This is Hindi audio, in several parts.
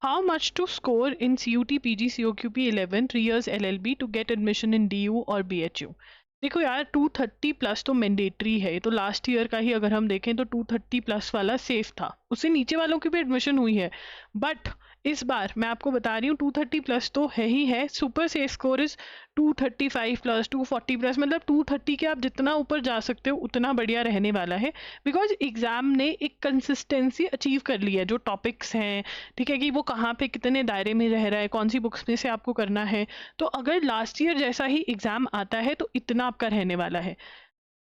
How much to score in CUT PG COQP 11 3 years LLB to get admission in DU और BHU? देखो यार 230 प्लस तो मैंडेटरी है, तो लास्ट ईयर का ही अगर हम देखें तो 230 प्लस वाला सेफ था, उससे नीचे वालों की भी एडमिशन हुई है। बट इस बार मैं आपको बता रही हूँ 230 प्लस तो है ही है। Super safe score is 235 plus 240 plus, मतलब 230 के आप जितना ऊपर जा सकते हो उतना बढ़िया रहने वाला है। बिकॉज एग्जाम ने एक कंसिस्टेंसी अचीव कर ली है, जो टॉपिक्स हैं, ठीक है, कि वो कहाँ पे कितने दायरे में रह रहा है, कौन सी बुक्स में से आपको करना है। तो अगर लास्ट ईयर जैसा ही एग्जाम आता है तो इतना आपका रहने वाला है।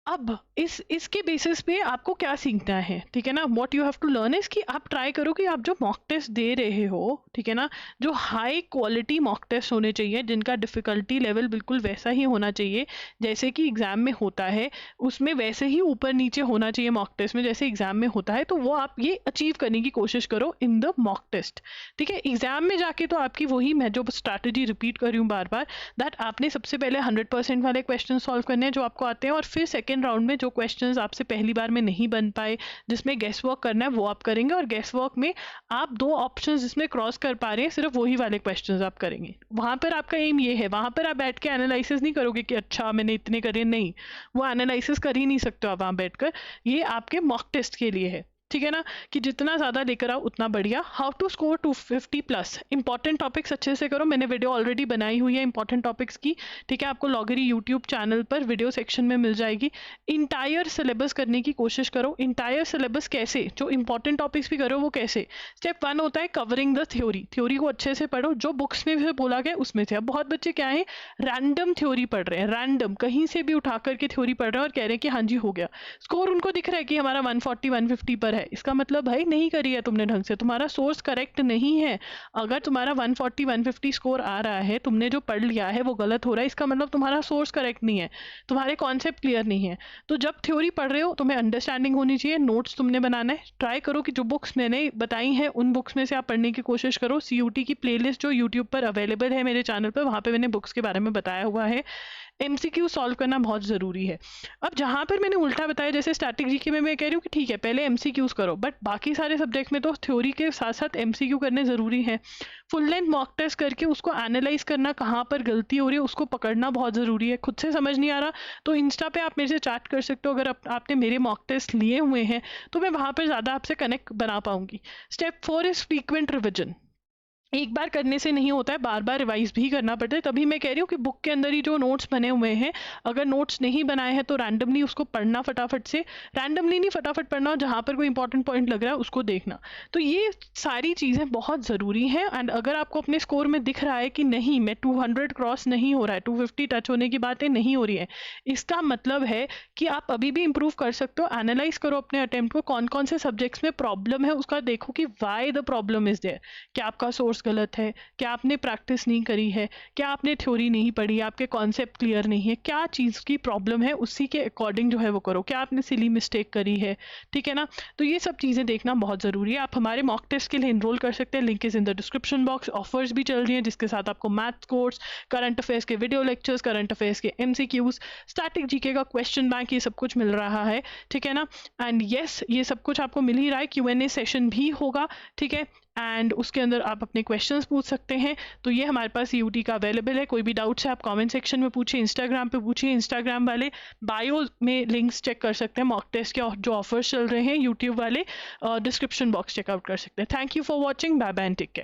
अब इसके बेसिस पे आपको क्या सीखना है, ठीक है ना। What you have to learn is कि आप ट्राई करो कि आप जो मॉक टेस्ट दे रहे हो, ठीक है ना, जो हाई क्वालिटी मॉक टेस्ट होने चाहिए, जिनका डिफिकल्टी लेवल बिल्कुल वैसा ही होना चाहिए जैसे कि एग्जाम में होता है, उसमें वैसे ही ऊपर नीचे होना चाहिए मॉक टेस्ट में जैसे एग्जाम में होता है। तो वो आप ये अचीव करने की कोशिश करो इन द मॉक टेस्ट, ठीक है। एग्जाम में जाके तो आपकी वही, मैं जो स्ट्रैटेजी रिपीट कर रही हूँ बार बार, दैट आपने सबसे पहले 100% वाले क्वेश्चन सॉल्व करने हैं जो आपको आते हैं, और फिर सेकेंड राउंड में जो क्वेश्चंस आपसे पहली बार में नहीं बन पाए, जिसमें गेस वर्क करना है, वो आप करेंगे। और गेस वर्क में आप 2 ऑप्शंस जिसमें क्रॉस कर पा रहे हैं, सिर्फ वही वाले क्वेश्चंस आप करेंगे। वहां पर आपका एम ये है, वहां पर आप बैठ के एनालिसिस नहीं करोगे कि अच्छा मैंने इतने करे, नहीं, वो एनालिसिस कर ही नहीं सकते आप वहां बैठकर। ये आपके मॉक टेस्ट के लिए है, ठीक है ना, कि जितना ज़्यादा लेकर आओ उतना बढ़िया। How to score 250 plus, important topics अच्छे से करो, मैंने वीडियो ऑलरेडी बनाई हुई है इंपॉर्टेंट टॉपिक्स की, ठीक है, आपको लॉगरी यूट्यूब चैनल पर वीडियो सेक्शन में मिल जाएगी। इंटायर सिलेबस करने की कोशिश करो। इंटायर सिलेबस कैसे, जो इंपॉर्टेंट टॉपिक्स भी करो वो कैसे। स्टेप 1 होता है कवरिंग द थ्योरी, थ्योरी को अच्छे से पढ़ो, जो बुक्स में से बोला गया उसमें से। अब बहुत बच्चे क्या है, रैंडम थ्योरी पढ़ रहे हैं, रैंडम कहीं से भी उठा करके थ्योरी पढ़ रहे हैं और कह रहे हैं कि हाँ जी हो गया। स्कोर उनको दिख रहा है कि हमारा 140 150 पर है, इसका मतलब भाई नहीं करी है तुमने ढंग से, तुम्हारा सोर्स करेक्ट नहीं है। अगर तुम्हारा 140 150 स्कोर आ रहा है, तुमने जो पढ़ लिया है वो गलत हो रहा है, इसका मतलब तुम्हारा सोर्स करेक्ट नहीं है, तुम्हारे कॉन्सेप्ट क्लियर नहीं है। तो जब थ्योरी पढ़ रहे हो तुम्हें अंडरस्टैंडिंग होनी चाहिए, नोट्स तुमने बनाना है। ट्राई करो कि जो बुक्स मैंने बताई हैं उन बुक्स में से आप पढ़ने की कोशिश करो। CUT की प्लेलिस्ट जो यूट्यूब पर अवेलेबल है मेरे चैनल पर, वहाँ पे मैंने बुक्स के बारे में बताया हुआ है। MCQ सॉल्व करना बहुत ज़रूरी है। अब जहाँ पर मैंने उल्टा बताया, जैसे स्टैटिक जीके में मैं कह रही हूँ कि ठीक है पहले MCQs करो, बट बाकी सारे सब्जेक्ट में तो थ्योरी के साथ साथ MCQ करने ज़रूरी है। फुल लेंथ मॉक टेस्ट करके उसको एनालाइज करना, कहाँ पर गलती हो रही है उसको पकड़ना बहुत ज़रूरी है। खुद से समझ नहीं आ रहा तो इंस्टा पे आप मेरे से चैट कर सकते हो, अगर आपने मेरे मॉक टेस्ट लिए हुए हैं तो मैं वहाँ पर ज़्यादा आपसे कनेक्ट बना पाऊँगी। Step 4 is frequent revision. एक बार करने से नहीं होता है, बार बार रिवाइज भी करना पड़ता है। तभी मैं कह रही हूँ कि बुक के अंदर ही जो नोट्स बने हुए हैं, अगर नोट्स नहीं बनाए हैं तो रैंडमली उसको पढ़ना फटाफट से, रैंडमली नहीं फटाफट पढ़ना, और जहाँ पर कोई इंपॉर्टेंट पॉइंट लग रहा है उसको देखना। तो ये सारी चीज़ें बहुत ज़रूरी हैं। एंड अगर आपको अपने स्कोर में दिख रहा है कि नहीं मैं 200 क्रॉस नहीं हो रहा है, 250 टच होने की बातें नहीं हो रही है, इसका मतलब है कि आप अभी भी इम्प्रूव कर सकते हो। एनालाइज करो अपने अटेम्प्ट को, कौन कौन से सब्जेक्ट्स में प्रॉब्लम है उसका देखो कि why the problem is there. क्या आपका सोर्स गलत है, क्या आपने प्रैक्टिस नहीं करी है, क्या आपने थ्योरी नहीं पढ़ी, आपके कॉन्सेप्ट क्लियर नहीं है, क्या चीज़ की प्रॉब्लम है, उसी के अकॉर्डिंग जो है वो करो। क्या आपने सिली मिस्टेक करी है, ठीक है ना। तो ये सब चीज़ें देखना बहुत ज़रूरी है। आप हमारे मॉक टेस्ट के लिए एनरोल कर सकते हैं, link is in the description box. Offers भी चल रही हैं जिसके साथ आपको मैथ कोर्स, करंट अफेयर्स के वीडियो लेक्चर्स, करंट अफेयर्स के MCQs, स्टैटिक जीके का क्वेश्चन बैंक, ये सब कुछ मिल रहा है, ठीक है ना। एंड येस ये सब कुछ आपको मिल ही रहा है। Q&A सेशन भी होगा, ठीक है, एंड उसके अंदर आप अपने क्वेश्चंस पूछ सकते हैं। तो ये हमारे पास CUT का अवेलेबल है। कोई भी डाउट्स है आप कमेंट सेक्शन में पूछिए, इंस्टाग्राम पे पूछिए, इंस्टाग्राम वाले बायो में लिंक्स चेक कर सकते हैं, मॉक टेस्ट के जो ऑफर्स चल रहे हैं, यूट्यूब वाले डिस्क्रिप्शन बॉक्स चेकआउट कर सकते हैं। Thank you for watching, bye bye and take care.